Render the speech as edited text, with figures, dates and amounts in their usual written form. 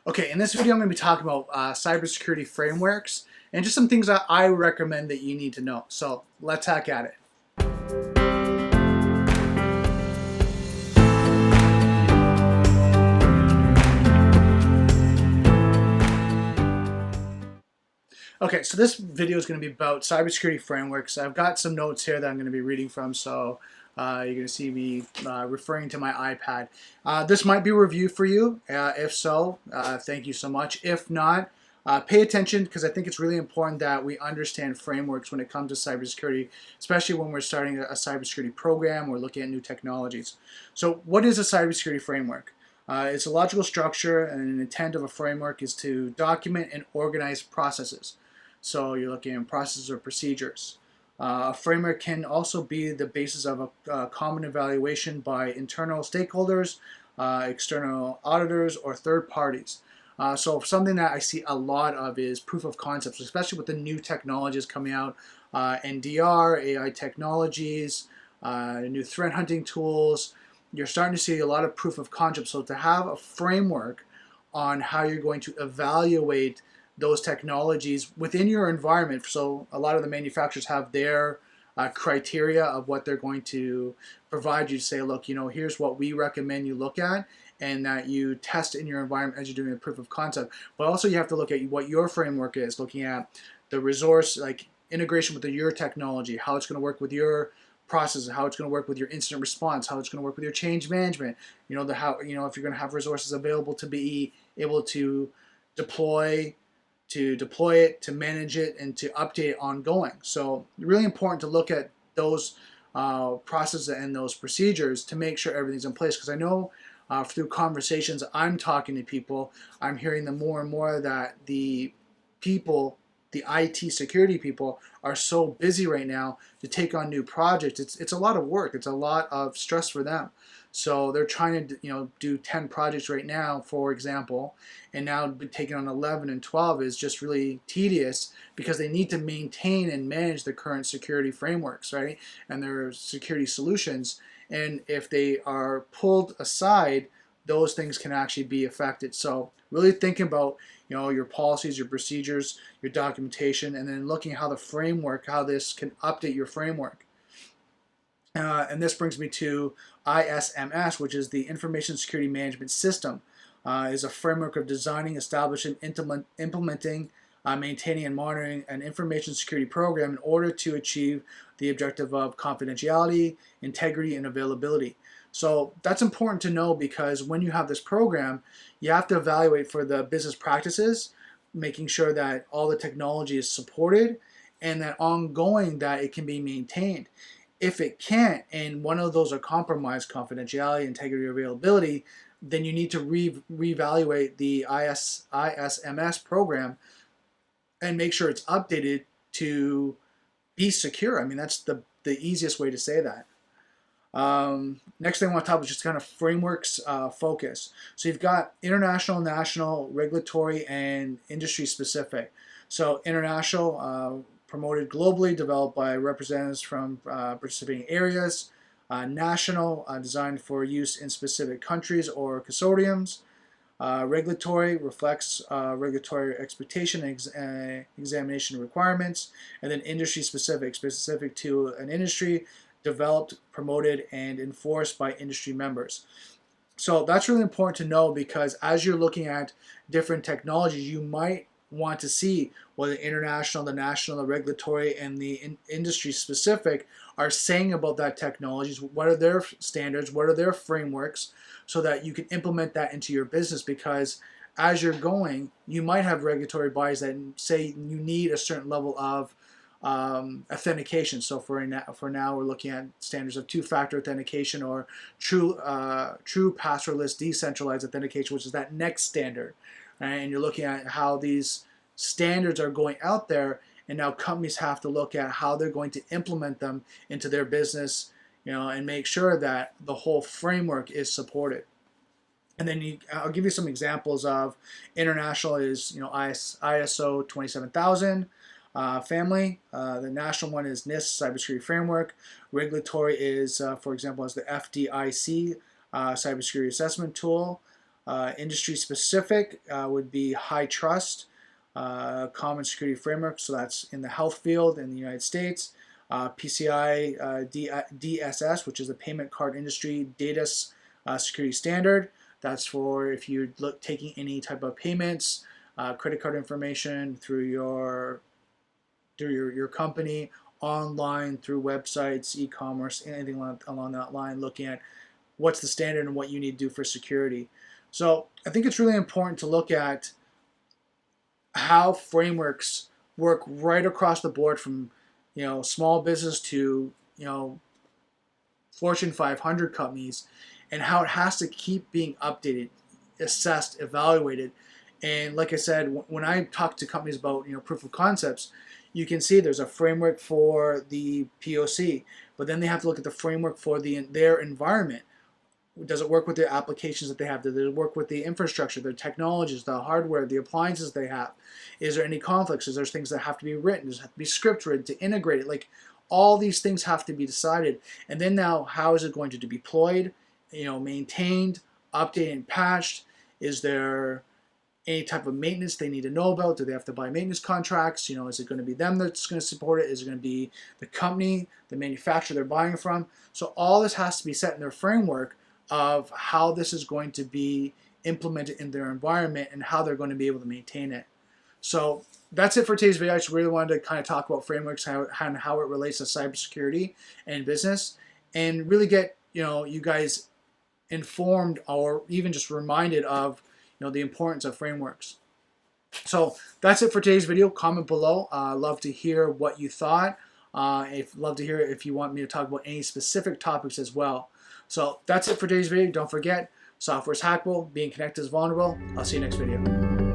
Okay, in this video I'm going to be talking about cybersecurity frameworks and just some things that I recommend that you need to know. So let's hack at it. Okay, so this video is going to be about cybersecurity frameworks. I've got some notes here that I'm going to be reading from, so you're going to see me referring to my iPad. This might be a review for you. If so, thank you so much. If not, pay attention because I think it's really important that we understand frameworks when it comes to cybersecurity, especially when we're starting a cybersecurity program or looking at new technologies. So what is a cybersecurity framework? It's a logical structure, and an intent of a framework is to document and organize processes. So you're looking at processes or procedures. A framework can also be the basis of a common evaluation by internal stakeholders, external auditors, or third parties. So something that I see a lot of is proof of concepts, especially with the new technologies coming out, NDR, AI technologies, new threat hunting tools. You're starting to see a lot of proof of concept. So to have a framework on how you're going to evaluate those technologies within your environment. So a lot of the manufacturers have their criteria of what they're going to provide you to say, look, here's what we recommend you look at, and that you test in your environment as you're doing a proof of concept. But also you have to look at what your framework is, looking at the resource, like integration with your technology, how it's going to work with your process, how it's going to work with your incident response, how it's going to work with your change management. If you're going to have resources available to be able to deploy it, to manage it, and to update it ongoing. So really important to look at those processes and those procedures to make sure everything's in place. Because I know through conversations I'm talking to people, I'm hearing them more and more that the IT security people are so busy right now to take on new projects. It's a lot of work. It's a lot of stress for them. So they're trying to do 10 projects right now, for example, and now taking on 11 and 12 is just really tedious because they need to maintain and manage the current security frameworks, right, and their security solutions. And if they are pulled aside, those things can actually be affected. So really thinking about your policies, your procedures, your documentation, and then looking at how the framework, how this can update your framework. And this brings me to ISMS, which is the Information Security Management System. Is a framework of designing, establishing, implementing, maintaining, and monitoring an information security program in order to achieve the objective of confidentiality, integrity, and availability. So that's important to know because when you have this program, you have to evaluate for the business practices, making sure that all the technology is supported and that ongoing that it can be maintained. If it can't, and one of those are compromised, confidentiality, integrity, or availability, then you need to reevaluate the ISMS program and make sure it's updated to be secure. I mean, that's the easiest way to say that. Next thing I want to talk about is just kind of frameworks focus. So you've got international, national, regulatory, and industry specific. So international, promoted globally, developed by representatives from participating areas. National, designed for use in specific countries or consortiums. Regulatory reflects regulatory expectation and examination requirements. And then industry specific to an industry, developed, promoted, and enforced by industry members. So that's really important to know because as you're looking at different technologies, you might want to see what the international, the national, the regulatory, and the industry specific are saying about that technologies. What are their standards? What are their frameworks? So that you can implement that into your business, because as you're going, you might have regulatory bodies that say you need a certain level of authentication. So for now, we're looking at standards of two-factor authentication or true passwordless decentralized authentication, which is that next standard. Right? And you're looking at how these standards are going out there, and now companies have to look at how they're going to implement them into their business, and make sure that the whole framework is supported. And then I'll give you some examples of international is ISO 27000 family. The national one is NIST Cybersecurity Framework. Regulatory is, for example, is the FDIC Cybersecurity Assessment Tool. Industry specific would be high trust, common security framework, so that's in the health field in the United States. PCI DSS, which is the payment card industry data security standard. That's for if you're taking any type of payments, credit card information through your company, online, through websites, e-commerce, anything along that line, looking at what's the standard and what you need to do for security. So I think it's really important to look at how frameworks work right across the board, from small business to Fortune 500 companies, and how it has to keep being updated, assessed, evaluated. And like I said, when I talk to companies about proof of concepts, you can see there's a framework for the POC, but then they have to look at the framework for their environment. Does it work with the applications that they have? Does it work with the infrastructure, the technologies, the hardware, the appliances they have? Is there any conflicts? Is there things that have to be written? Does it have to be script written to integrate it? Like, all these things have to be decided. And then now, how is it going to be deployed, maintained, updated, and patched? Is there any type of maintenance they need to know about? Do they have to buy maintenance contracts? Is it going to be them that's going to support it? Is it going to be the company, the manufacturer they're buying from? So all this has to be set in their framework of how this is going to be implemented in their environment and how they're going to be able to maintain it. So that's it for today's video. I just really wanted to kind of talk about frameworks and how it relates to cybersecurity and business, and really get you guys informed, or even just reminded of the importance of frameworks. So that's it for today's video. Comment below. Love to hear what you thought. Love to hear if you want me to talk about any specific topics as well. So that's it for today's video. Don't forget, software is hackable, being connected is vulnerable. I'll see you next video.